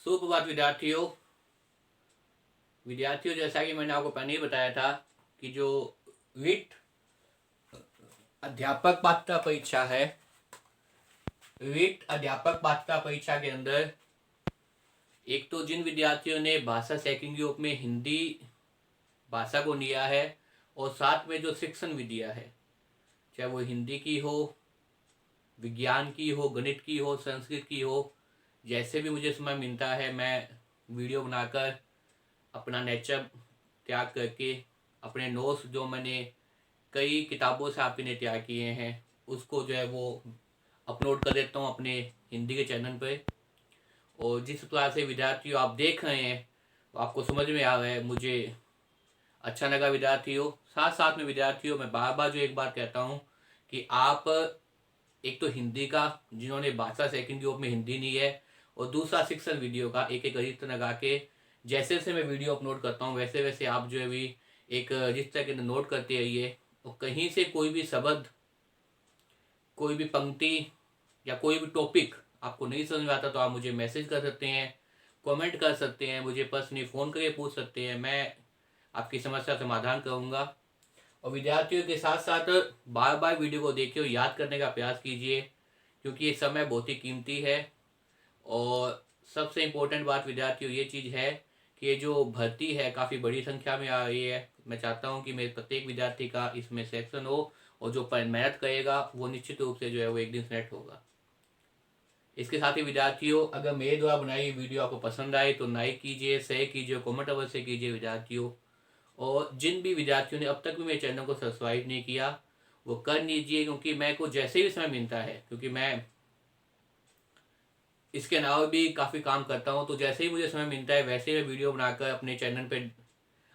सुप्रभात विद्यार्थियों, जैसा कि मैंने आपको पहले ही बताया था कि जो विट अध्यापक पात्रता परीक्षा है, विट अध्यापक पात्रता परीक्षा के अंदर एक तो जिन विद्यार्थियों ने भाषा सेकंड ग्रुप में हिंदी भाषा को लिया है और साथ में जो शिक्षण विधियां है, चाहे वो हिंदी की हो, विज्ञान की हो, गणित की हो, संस्कृत की हो, जैसे भी मुझे समय मिलता है मैं वीडियो बनाकर अपना नेचर त्याग करके अपने नोट्स जो मैंने कई किताबों से आपके लिए तैयार किए हैं उसको जो है वो अपलोड कर देता हूँ अपने हिंदी के चैनल पे। और जिस प्रकार से विद्यार्थियों आप देख रहे हैं तो आपको समझ में आ रहा है, मुझे अच्छा लगा विद्यार्थियों। साथ साथ में विद्यार्थियों मैं बार बार जो एक बात कहता हूँ कि आप एक तो हिंदी का जिन्होंने भाषा सेकंड ग्रुप में हिंदी ली है और दूसरा शिक्षण वीडियो का एक एक रजिस्टर लगा के जैसे जैसे मैं वीडियो अपलोड करता हूँ वैसे वैसे आप जो है भी एक रजिस्टर के अंदर नोट करते रहिए। और कहीं से कोई भी शब्द, कोई भी पंक्ति या कोई भी टॉपिक आपको नहीं समझ में आता तो आप मुझे मैसेज कर सकते हैं, कमेंट कर सकते हैं, मुझे पर्सनली फ़ोन करके पूछ सकते हैं, मैं आपकी समस्या समाधान करूँगा। और विद्यार्थियों के साथ साथ बार बार वीडियो को देखिए और याद करने का प्रयास कीजिए क्योंकि ये समय बहुत ही कीमती है। और सबसे इम्पोर्टेंट बात विद्यार्थियों ये चीज़ है कि ये जो भर्ती है काफ़ी बड़ी संख्या में आ रही है। मैं चाहता हूँ कि मेरे प्रत्येक विद्यार्थी का इसमें सिलेक्शन हो और जो मेहनत करेगा वो निश्चित रूप से जो है वो एक दिन सेलेक्ट होगा। इसके साथ ही विद्यार्थियों, अगर मेरे द्वारा बनाई वीडियो आपको पसंद आए तो लाइक कीजिए, शेयर कीजिए, कमेंट अवश्य कीजिए विद्यार्थियों। और जिन भी विद्यार्थियों ने अब तक भी मेरे चैनल को सब्सक्राइब नहीं किया वो कर लीजिए क्योंकि मैं को जैसे भी समय मिलता है, क्योंकि मैं इसके अलावा भी काफ़ी काम करता हूँ, तो जैसे ही मुझे समय मिलता है वैसे ही मैं वीडियो बनाकर अपने चैनल पे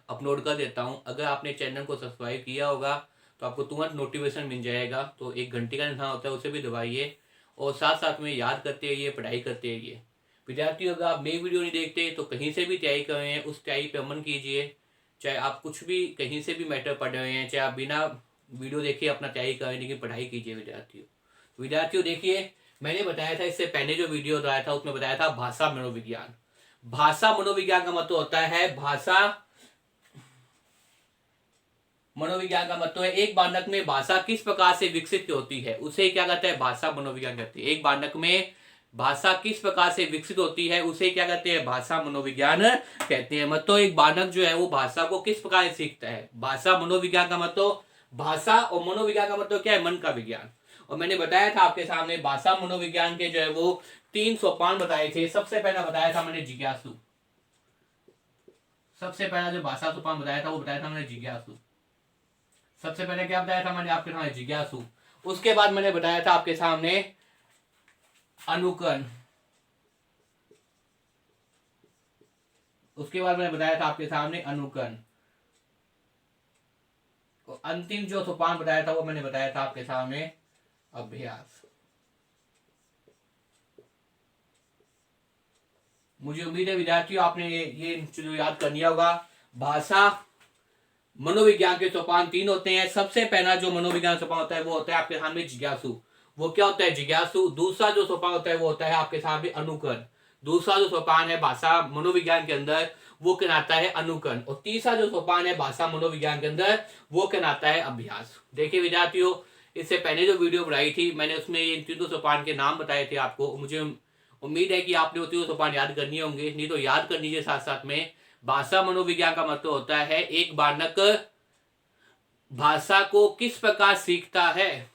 अपलोड कर देता हूँ। अगर आपने चैनल को सब्सक्राइब किया होगा तो आपको तुरंत नोटिफिकेशन मिल जाएगा, तो एक घंटे का निशान होता है उसे भी दबाइए और साथ साथ में याद करते रहिए, पढ़ाई करते रहिए। विद्यार्थियों, अगर आप मेरी वीडियो नहीं देखते तो कहीं से भी तैयारी कर रहे हैं उस तैयारी पर अमन कीजिए। चाहे आप कुछ भी कहीं से भी मैटर पढ़ रहे हैं, चाहे आप बिना वीडियो देखे अपना तैयारी करें, लेकिन पढ़ाई कीजिए विद्यार्थियों देखिए, मैंने बताया था इससे पहले जो वीडियो बनाया था उसमें बताया था भाषा मनोविज्ञान। भाषा मनोविज्ञान का मतलब होता है मनोविज्ञान का मतलब है एक बालक में भाषा किस प्रकार से विकसित होती है उसे क्या कहते हैं, भाषा मनोविज्ञान कहते हैं। एक बालक में भाषा किस प्रकार से विकसित होती है उसे क्या कहते हैं, भाषा मनोविज्ञान कहते हैं। मतलब एक बालक जो है वो भाषा को किस प्रकार से सीखता है। भाषा मनोविज्ञान का मतलब, भाषा और मनोविज्ञान का मतलब क्या है, मन का विज्ञान। और मैंने बताया था आपके सामने भाषा मनोविज्ञान के जो है वो 3 सोपान बताए थे। सबसे पहला बताया था मैंने जिज्ञासु। सबसे पहला जो भाषा सोपान बताया था वो बताया था मैंने जिज्ञासु। सबसे पहले क्या बताया था मैंने आपके सामने, जिज्ञासु। उसके बाद मैंने बताया था आपके सामने अनुकरण। उसके बाद मैंने बताया था आपके सामने अनुकरण। और अंतिम जो सोपान बताया था वो मैंने बताया था आपके सामने अभ्यास। मुझे उम्मीद है विद्यार्थियों आपने ये जो याद कर लिया होगा। भाषा मनोविज्ञान के सोपान 3 होते हैं। सबसे पहला जो मनोविज्ञान सोपान होता है वो होता है आपके सामने जिज्ञासु। वो क्या होता है, जिज्ञासु। दूसरा जो सोपान होता है वो होता है आपके सामने अनुकरण। दूसरा जो सोपान है भाषा मनोविज्ञान के अंदर वो कहलाता है अनुकरण। और तीसरा जो सोपान है भाषा मनोविज्ञान के अंदर वो कहलाता है अभ्यास। देखिए विद्यार्थियों, इससे पहले जो वीडियो बनाई थी मैंने उसमें इन तीनों सोपान के नाम बताए थे आपको। मुझे उम्मीद है कि आपने वो तीनों सोपान याद करनी होंगे, नहीं तो याद कर लीजिए साथ साथ में। भाषा मनोविज्ञान का मतलब होता है एक बालक भाषा को किस प्रकार सीखता है।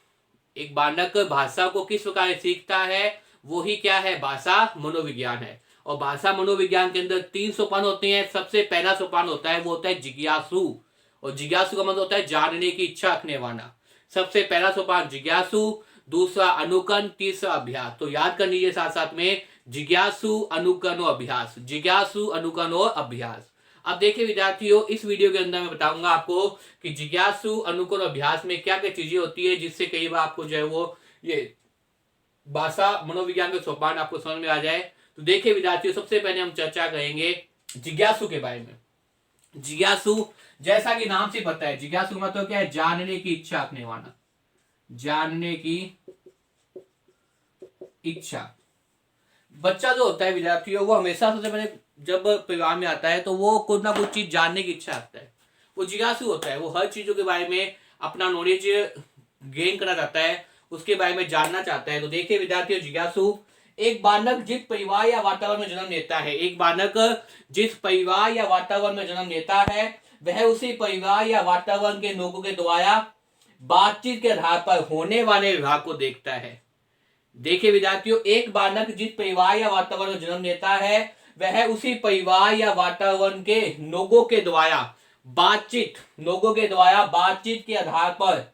एक बालक भाषा को किस प्रकार सीखता है वो ही क्या है, भाषा मनोविज्ञान है। और भाषा मनोविज्ञान के अंदर 3 सोपान होते हैं। सबसे पहला सोपान होता है वो होता है जिज्ञासु। और जिज्ञासु का मतलब होता है जानने की इच्छा रखने वाला। सबसे पहला सोपान जिज्ञासु, दूसरा अनुकरण, तीसरा अभ्यास। तो याद कर लीजिए साथ साथ में, जिज्ञासु, अनुकरण और अभ्यास। जिज्ञासु, अनुकरण और अभ्यास। अब देखिए विद्यार्थियों, इस वीडियो के अंदर मैं बताऊंगा आपको कि जिज्ञासु, अनुकरण, अभ्यास में क्या क्या चीजें होती है जिससे कई बार आपको जो है वो ये भाषा मनोविज्ञान के सोपान आपको समझ में आ जाए। तो देखिए विद्यार्थियों, सबसे पहले हम चर्चा करेंगे जिज्ञासु के बारे में। जिज्ञासु, जैसा कि नाम से पता है, जिज्ञासु मतलब क्या है, जानने की इच्छा रखने वाला। जानने की इच्छा। बच्चा जो होता है विद्यार्थियों, वो हमेशा सबसे पहले जब परिवार में आता है तो वो कुछ ना कुछ चीज जानने की इच्छा रखता है। वो जिज्ञासु होता है, वो हर चीजों के बारे में अपना नॉलेज गेन करना चाहता है, उसके बारे में जानना चाहता है। तो देखिए विद्यार्थियों, जिज्ञासु एक बालक जिस परिवार या वातावरण में जन्म लेता है, एक बालक जिस परिवार या वातावरण में जन्म लेता है, वह उसी परिवार या वातावरण के लोगों के द्वारा बातचीत के आधार पर होने वाले विभाग को देखता है। देखिए विद्यार्थियों, एक बालक जिस परिवार या वातावरण में जन्म लेता है, वह उसी परिवार या वातावरण के लोगों के द्वारा बातचीत के आधार पर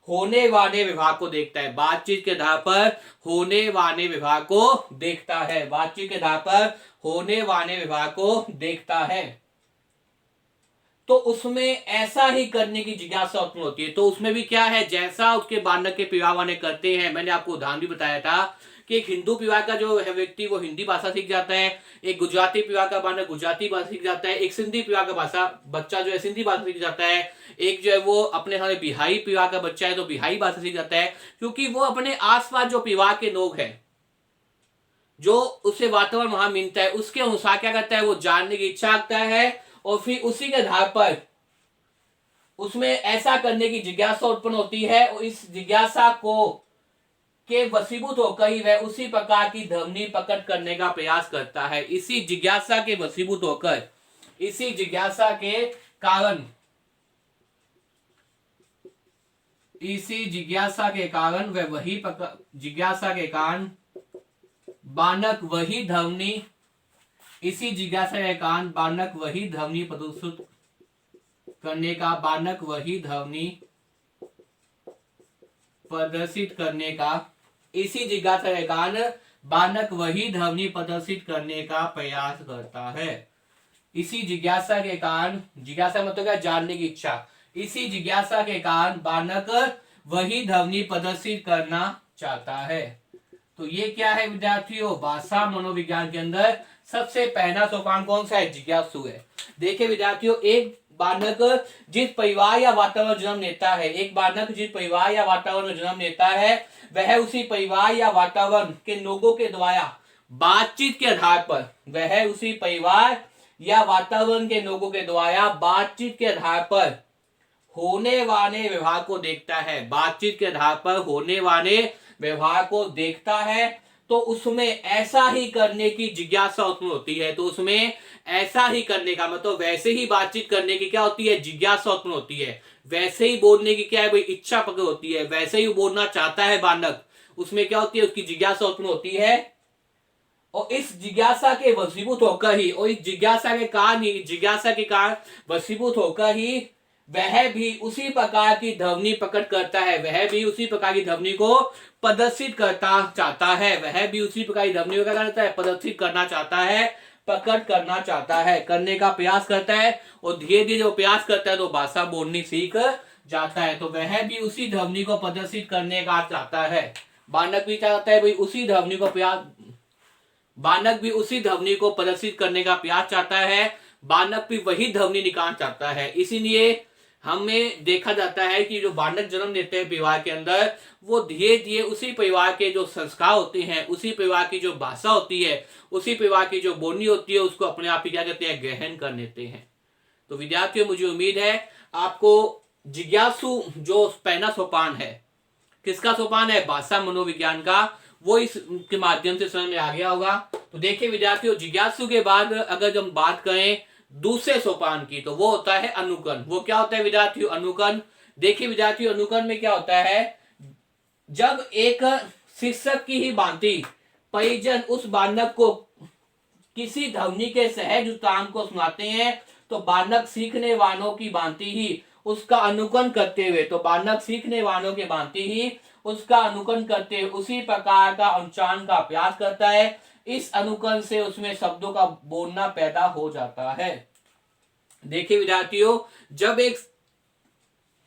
होने वाले विभाग को देखता है। बातचीत के आधार पर होने वाले विभाग को देखता है। बातचीत के आधार पर होने वाले विभाग को देखता है। तो उसमें ऐसा ही करने की जिज्ञासा उत्पन्न होती है। तो उसमें भी क्या है, जैसा उसके बालक के परिवार वाले करते हैं। मैंने आपको उदाहरण भी बताया था कि एक हिंदू परिवार का जो है व्यक्ति, वो हिंदी भाषा सीख जाता है, एक गुजराती परिवार का बालक गुजराती भाषा सीख जाता है, एक सिंधी परिवार का बच्चा जो है सिंधी भाषा सीख जाता है, एक जो है वो अपने हमारे बिहारी परिवार का बच्चा है तो बिहारी भाषा सीख जाता है। क्योंकि वो अपने आसपास जो परिवार के लोग हैं, जो उसे वातावरण वहां मिलता है, उसके अनुसार क्या करता है, वो जानने की इच्छा रखता है और फिर उसी के आधार पर उसमें ऐसा करने की जिज्ञासा उत्पन्न होती है और इस जिज्ञासा को के वशीभूत होकर ही वह उसी प्रकार की ध्वनि प्रकट करने का प्रयास करता है। इसी जिज्ञासा के वशीभूत होकर, इसी जिज्ञासा के कारण, इसी जिज्ञासा के कारण वह वही जिज्ञासा के कारण बालक वही ध्वनि, इसी जिज्ञासा के कारण बालक वही ध्वनि प्रदर्शित करने का, बालक वही ध्वनि प्रदर्शित करने का, इसी जिज्ञासा के कारण बालक वही ध्वनि प्रदर्शित करने का प्रयास करता है। इसी जिज्ञासा के कारण, जिज्ञासा मतलब क्या, जानने की इच्छा, इसी जिज्ञासा के कारण बालक वही ध्वनि प्रदर्शित करना चाहता है। तो ये क्या है विद्यार्थियों, भाषा मनोविज्ञान के अंदर सबसे पहला सोपान कौन सा है, जिज्ञासु है। देखिए विद्यार्थियों, एक बालक जिस परिवार या वातावरण में जन्म लेता है, एक बालक जिस परिवार या वातावरण में जन्म लेता है, वह उसी परिवार या वातावरण के लोगों के द्वारा बातचीत के आधार पर, वह उसी परिवार या वातावरण के लोगों के द्वारा बातचीत के आधार पर होने वाले व्यवहार को देखता है। बातचीत के आधार पर होने वाले व्यवहार को देखता है। तो उसमें ऐसा ही करने की जिज्ञासा उत्पन्न होती है। तो उसमें ऐसा ही करने का मतलब वैसे ही बातचीत करने की क्या होती है, जिज्ञासा उत्पन्न होती है। वैसे ही बोलने की क्या है भाई, इच्छा प्रकट होती है। वैसे ही बोलना चाहता है बालक, उसमें क्या होती है, उसकी जिज्ञासा उत्पन्न होती है। और इस जिज्ञासा के वशीभूत होकर ही, और इस जिज्ञासा के कारण ही, जिज्ञासा के कारण वशीभूत होकर ही वह भी उसी प्रकार की ध्वनि प्रकट करता है। वह भी उसी प्रकार की ध्वनि को प्रदर्शित करता चाहता है। वह भी उसी प्रकार की ध्वनि को क्या करता है, प्रदर्शित करना चाहता है, प्रकट करना चाहता है, करने का प्रयास करता है। और धीरे धीरे जो प्रयास करता है तो भाषा बोलनी सीख जाता है। तो वह भी उसी ध्वनि को प्रदर्शित करने का चाहता है। बालक भी चाहता है भाई उसी ध्वनि को बालक भी उसी ध्वनि को प्रदर्शित करने का प्रयास चाहता है। बालक भी वही ध्वनि निकालना चाहता है। इसीलिए हमें देखा जाता है कि जो बालक जन्म लेते हैं परिवार के अंदर, वो धीरे धीरे उसी परिवार के जो संस्कार होते हैं, उसी परिवार की जो भाषा होती है, उसी परिवार की जो बोली होती है, उसको अपने आप ही क्या कहते हैं, ग्रहण कर लेते हैं। तो विद्यार्थियों, मुझे उम्मीद है आपको जिज्ञासु जो पहला सोपान है, किसका सोपान है, भाषा मनोविज्ञान का, वो इसके माध्यम से समझ में आ गया होगा। तो देखिए विद्यार्थियों, जिज्ञासु के बाद अगर हम बात करें दूसरे सोपान की, तो वो होता है अनुकरण। वो क्या होता है विद्यार्थियों, अनुकरण। देखिए विद्यार्थियों, अनुकरण में क्या होता है, जब एक शिक्षक की ही भांति परिजन उस बालक को किसी ध्वनि के सहज उच्चारण को सुनाते हैं, तो बालक सीखने वालों की भांति ही उसका अनुकरण करते हुए, तो बालक सीखने वालों के भांति ही उसका अनुकरण करते हुए उसी प्रकार का उच्चारण का प्रयास करता है। इस अनुकरण से उसमें शब्दों का बोलना पैदा हो जाता है। देखिए विद्यार्थियों, जब एक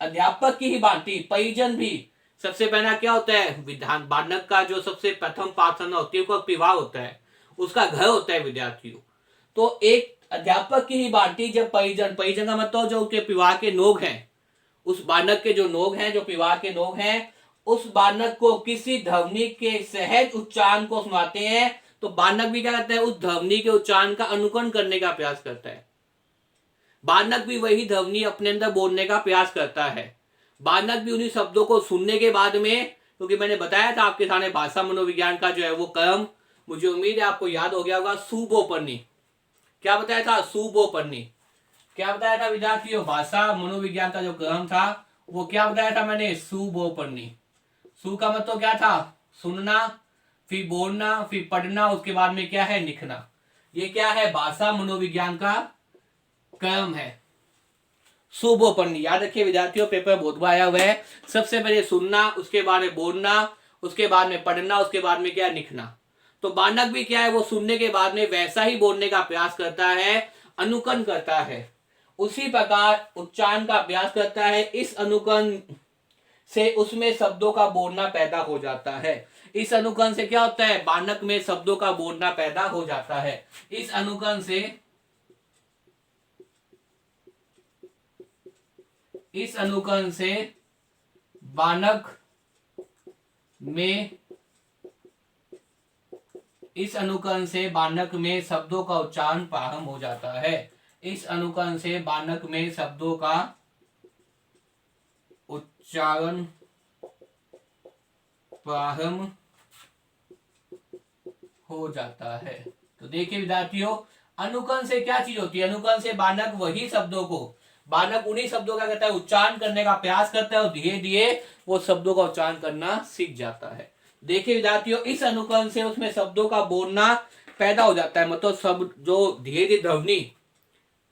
अध्यापक की ही भांति परिजन भी, सबसे पहला क्या होता है, विधान बालक का जो सबसे प्रथम पाठशाला होती है, उसका परिवार होता है, उसका घर होता है विद्यार्थियों। तो एक अध्यापक की ही भांति जब परिजन का मतलब जो उसके परिवार के लोग हैं, उस बालक के जो लोग हैं, जो परिवार के लोग हैं, उस बालक को किसी ध्वनि के सहज उच्चारण को सुनाते हैं, तो बानक भी क्या करता है, उस ध्वनि के उच्चारण का अनुकरण करने का प्रयास करता है। बानक भी वही ध्वनि अपने अंदर बोलने का प्रयास करता है। बानक भी उन्हीं शब्दों को सुनने के बाद में, क्योंकि मैंने बताया था आपके सामने भाषा मनोविज्ञान का जो है वो क्रम, मुझे उम्मीद है आपको याद हो गया होगा, सुबोपन्नी। क्या बताया था, सुबोपन्नी। क्या बताया था विद्यार्थियों, भाषा मनोविज्ञान का जो क्रम था वो क्या बताया था मैंने, सुबोपन्नी। सु का मतलब क्या था, सुनना, फिर बोलना, फिर पढ़ना, उसके बाद में क्या है, लिखना। ये क्या है, भाषा मनोविज्ञान का क्रम है, सुबोपन्नी। याद रखिए विद्यार्थियों, पेपर बहुत बार आया हुआ है। सबसे पहले सुनना, उसके बाद में बोलना, उसके बाद में पढ़ना, उसके बाद में क्या, लिखना। तो बानक भी क्या है, वो सुनने के बाद में वैसा ही बोलने का प्रयास करता है, अनुकरण करता है, उसी प्रकार उच्चारण का अभ्यास करता है। इस अनुकरण से उसमें शब्दों का बोलना पैदा हो जाता है। इस अनुकरण से क्या होता है, बानक में शब्दों का बोलना पैदा हो जाता है। इस अनुकरण से बानक में शब्दों का उच्चारण प्रारंभ हो जाता है। इस अनुकरण से बानक में शब्दों का उच्चारण प्रारंभ हो जाता है। तो देखिए विद्यार्थियों, अनुकरण से क्या चीज होती है, अनुकरण से बानक वही शब्दों को, बानक उन्हीं शब्दों का कहता है उच्चारण करने का प्रयास करता है और धीरे धीरे वो शब्दों का उच्चारण करना सीख जाता है। देखिए विद्यार्थियों, इस अनुकरण से उसमें शब्दों का बोलना पैदा हो जाता है, मतलब शब्द जो धीरे धीरे ध्वनि,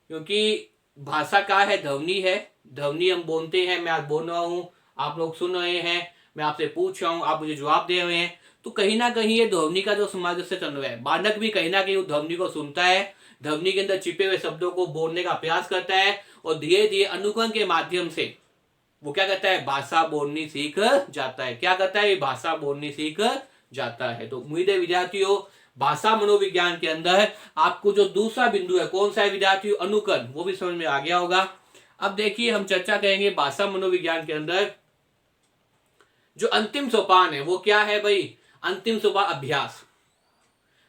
क्योंकि भाषा का है, ध्वनि है, ध्वनि हम बोलते हैं, मैं आज बोल रहा हूं, आप लोग सुन रहे हैं, मैं आपसे पूछ रहा हूं, आप मुझे जवाब दे रहे हैं, तो कहीं ना कहीं ये ध्वनि का जो सामंजस्य चल रहा है। बानक भी कहीं ना कहीं उस ध्वनि को सुनता है, ध्वनि के अंदर छिपे हुए शब्दों को बोलने का प्रयास करता है और धीरे धीरे अनुकरण के माध्यम से वो क्या करता है, भाषा बोलनी सीख जाता है। क्या करता है, ये भाषा बोलनी सीख जाता है। तो उम्मीद है विद्यार्थियों, भाषा मनोविज्ञान के अंदर आपको जो दूसरा बिंदु है कौन सा है विद्यार्थियों, अनुकरण, वो भी समझ में आ गया होगा। अब देखिए हम चर्चा करेंगे भाषा मनोविज्ञान के अंदर जो अंतिम सोपान है वो क्या है भाई, अंतिम सोपान अभ्यास।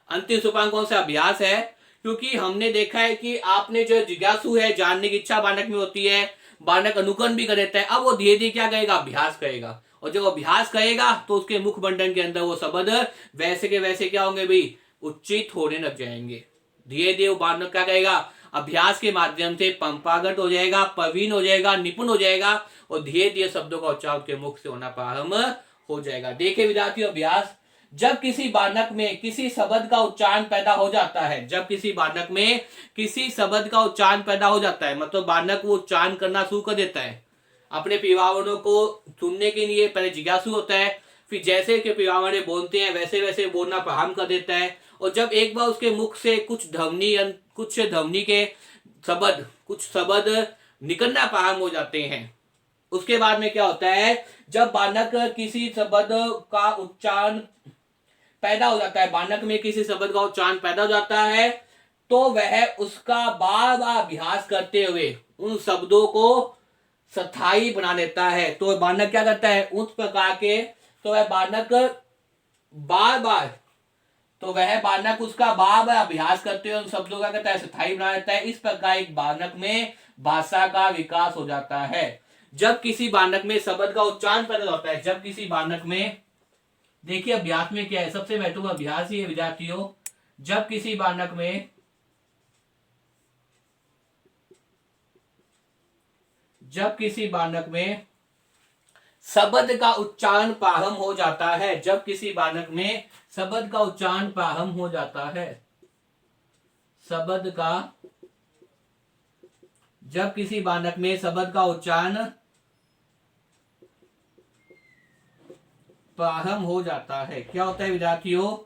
अंतिम सोपान कौन सा, अभ्यास है। क्योंकि हमने देखा है कि आपने जो जिज्ञासु है, जानने की इच्छा बालक में होती है, बालक अनुकरण भी कर देता है, अब वो धीरे धीरे क्या करेगा, अभ्यास करेगा, और जब अभ्यास करेगा तो उसके मुख मंडन के अंदर वो शब्द वैसे के वैसे क्या होंगे भाई, उच्चित होने लग जाएंगे। धीरे धीरे वो बालक क्या करेगा, अभ्यास के माध्यम से पंपागत हो जाएगा, प्रवीण हो जाएगा, निपुण हो जाएगा और धीरे धीरे शब्दों का उच्चारण के मुख से होना प्रारंभ हो जाएगा। देखिए विद्यार्थियों, अभ्यास, जब किसी बालक में किसी शब्द का उच्चारण पैदा हो जाता है, जब किसी बालक में किसी शब्द का उच्चारण पैदा हो जाता है, मतलब बालक वो उच्चारण करना शुरू कर देता है, अपने पिवावनों को सुनने के लिए पहले जिज्ञासु होता है, फिर जैसे कि पिवावने बोलते हैं वैसे वैसे बोलना प्रारंभ कर देता है, और जब एक बार उसके मुख से कुछ ध्वनि के शब्द, कुछ शब्द निकलना प्रारंभ हो जाते हैं, उसके बाद में क्या होता है, जब बालक किसी शब्द का उच्चारण पैदा हो जाता है, बालक में किसी शब्द का उच्चारण पैदा हो जाता है, तो वह उसका बार बार अभ्यास करते हुए उन शब्दों को स्थायी बना लेता है। तो बालक क्या करता है, उस प्रकार के, तो वह बालक बार बार, तो वह बालक उसका बार बार अभ्यास करते हुए उन शब्दों का कहता है स्थायी बना लेता है। इस प्रकार एक बालक में भाषा का विकास हो जाता है। जब किसी बालक में शब्द का उच्चारण पैदा होता है, जब किसी बालक में, देखिए अभ्यास में क्या है, सबसे महत्वपूर्ण अभ्यास ही है विद्यार्थियों, जब किसी बालक में शब्द का उच्चारण प्रारंभ हो जाता है, जब किसी बालक में शब्द का उच्चारण प्रारंभ हो जाता है, जब किसी बालक में शब्द का उच्चारण प्रारंभ हो जाता है, क्या होता है विद्यार्थियों,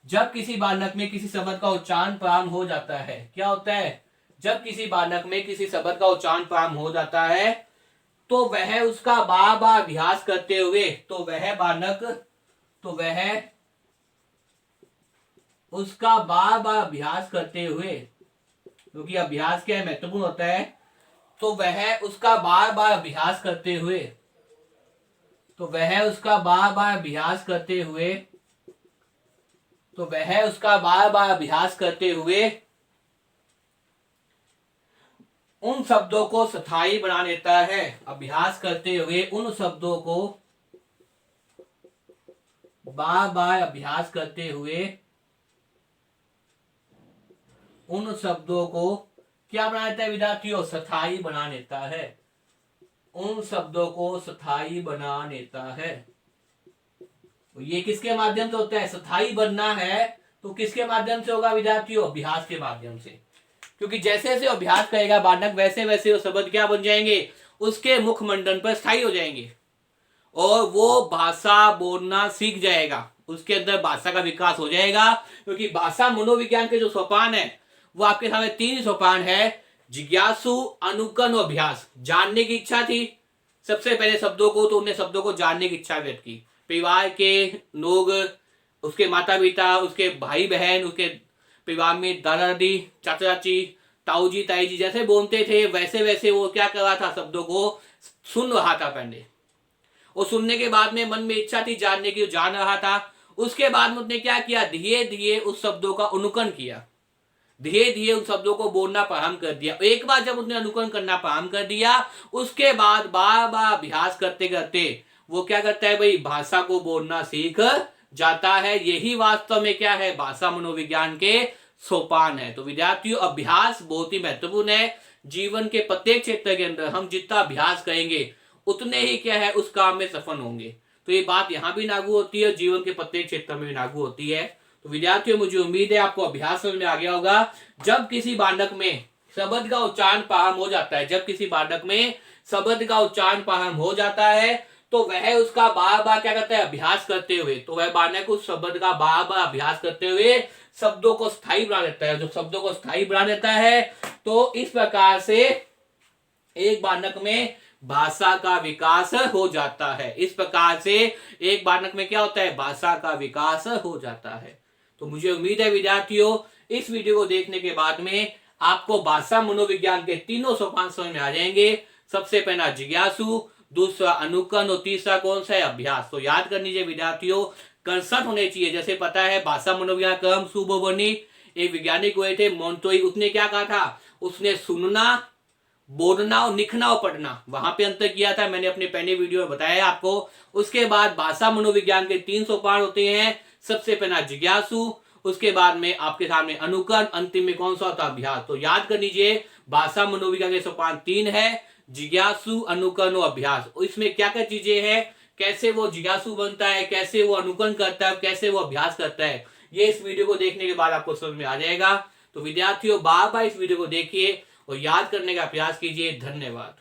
जब किसी बालक में किसी शब्द का उच्चारण प्रारंभ हो जाता है, क्या होता है, जब किसी बालक में किसी शब्द का उच्चारण प्रारंभ हो जाता है, तो वह उसका बार बार अभ्यास करते हुए, तो वह बालक, तो वह उसका बार बार अभ्यास करते हुए, क्योंकि अभ्यास क्या है, महत्वपूर्ण होता है, तो वह उसका बार बार अभ्यास करते हुए, तो वह उसका बार बार अभ्यास करते हुए तो वह उसका बार बार अभ्यास करते हुए उन शब्दों को स्थायी बना लेता है। अभ्यास करते हुए उन शब्दों को बार बार अभ्यास करते हुए उन शब्दों को क्या बना लेता है विद्यार्थियों? स्थायी बना लेता है। उन शब्दों को स्थायी बना लेता है। तो ये किसके माध्यम से होता है? स्थायी बनना है तो किसके माध्यम से होगा विद्यार्थियों? अभ्यास के माध्यम से। क्योंकि जैसे जैसे अभ्यास करेगा बालक वैसे वैसे वो शब्द क्या बन जाएंगे? उसके मुखमंडल पर स्थायी हो जाएंगे और वो भाषा बोलना सीख जाएगा। उसके अंदर भाषा का विकास हो जाएगा। क्योंकि भाषा मनोविज्ञान के जो सोपान है वो आपके सामने 3 सोपान है: जिज्ञासु, अनुकरण और अभ्यास। जानने की इच्छा थी सबसे पहले शब्दों को, तो उन्हें शब्दों को जानने की इच्छा व्यक्त की। परिवार के लोग, उसके माता पिता, उसके भाई बहन, उसके परिवार में दादा दादी, चाचा चाची, ताऊ जी, ताई जी जैसे बोलते थे वैसे वैसे वो क्या कर रहा था? शब्दों को सुन रहा था पहले। और सुनने के बाद में मन में इच्छा थी जानने की, जान रहा था। उसके बाद में उसने क्या किया? धीरे धीरे उस शब्दों का अनुकरण किया। धीरे धीरे उन शब्दों को बोलना प्रारंभ कर दिया। एक बार जब उसने अनुकरण करना प्रारंभ कर दिया, उसके बाद बार बार अभ्यास करते करते वो क्या करता है भाई? भाषा को बोलना सीख जाता है। यही वास्तव में क्या है? भाषा मनोविज्ञान के सोपान है। तो विद्यार्थियों, अभ्यास बहुत ही महत्वपूर्ण है। जीवन के प्रत्येक क्षेत्र के अंदर हम जितना अभ्यास करेंगे उतने ही क्या है? उस काम में सफल होंगे। तो ये बात यहां भी लागू होती है, जीवन के प्रत्येक क्षेत्र में भी लागू होती है। तो विद्यार्थियों, मुझे उम्मीद है आपको अभ्यास समझ में आ गया होगा। जब किसी बालक में शब्द का उच्चारण प्रारंभ हो जाता है, जब किसी बालक में शब्द का उच्चारण प्रारंभ हो जाता है तो वह उसका बार बार क्या करता है? अभ्यास करते हुए, तो वह बालक उस शब्द का बार बार अभ्यास करते हुए शब्दों को स्थायी बना लेता है। जो शब्दों को स्थायी बना लेता है तो इस प्रकार से एक बालक में भाषा का विकास हो जाता है। इस प्रकार से एक बालक में क्या होता है? भाषा का विकास हो जाता है। तो मुझे उम्मीद है विद्यार्थियों, इस वीडियो को देखने के बाद में आपको भाषा मनोविज्ञान के तीनों सोपान समझ में आ जाएंगे। सबसे पहला जिज्ञासु, दूसरा अनुकरण और तीसरा कौन सा है? अभ्यास। तो याद कर लीजिए विद्यार्थियों, कंसेप्ट होने चाहिए। जैसे पता है भाषा मनोविज्ञान क्रम सुबोबनी, एक वैज्ञानिक हुए थे मोंटोई, उसने क्या कहा था? उसने सुनना, बोलना और लिखना और पढ़ना, वहां पे अंतर किया था। मैंने अपने पहले वीडियो में बताया आपको। उसके बाद भाषा मनोविज्ञान के 3 सोपान होते हैं। सबसे पहला जिज्ञासु, उसके बाद में आपके सामने अनुकरण, अंतिम में कौन सा होता? अभ्यास। तो याद कर लीजिए भाषा मनोविज्ञान के सोपान 3 है: जिज्ञासु, अनुकरण और अभ्यास। इसमें क्या क्या चीजें हैं, कैसे वो जिज्ञासु बनता है, कैसे वो अनुकरण करता है, कैसे वो अभ्यास करता है, ये इस वीडियो को देखने के बाद आपको समझ में आ जाएगा। तो विद्यार्थियों, बार बार इस वीडियो को देखिए और याद करने का प्रयास कीजिए। धन्यवाद।